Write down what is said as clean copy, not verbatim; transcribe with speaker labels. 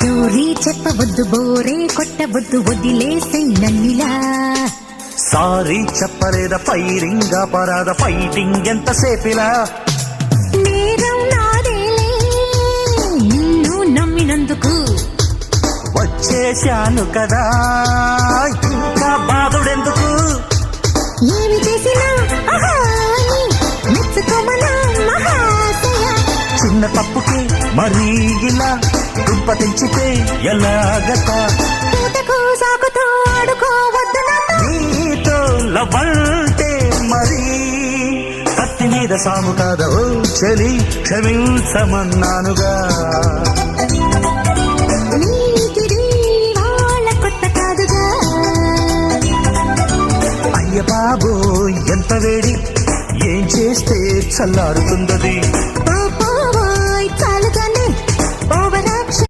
Speaker 1: Story చెప్పవద్దు, బోరే కొట్టవద్దు, వదిలేసే నన్నిలా.
Speaker 2: సారీ చెప్పలేద, ఫైరింగ్ పరాద, ఫైటింగ్ ఎంతసేపిలా.
Speaker 1: నేరం నాదేలే నిన్ను నమ్మినందుకు.
Speaker 2: వచ్చేశాను కదా ఇంకా బాధుడెందుకు.
Speaker 1: ఏమి చేసినా మెచ్చుకోమనా మహాశయ.
Speaker 2: చిన్న తప్పుకి మరీ ఇలా దుంప తెంచితే ఎలాగట.
Speaker 1: పూటకు సాకుతో ఆడుకోవద్దు నాతో.
Speaker 2: నీతో లవంటే మరీ కత్తి మీద సాము కాదా ఓ చలి, క్షమించమన్నానుగా.
Speaker 1: నీకిది వాళ్ళ కొత్త కాదుగా.
Speaker 2: అయ్య బాబో ఎంత వేడి, ఏం చేస్తే చల్లారుతుందది.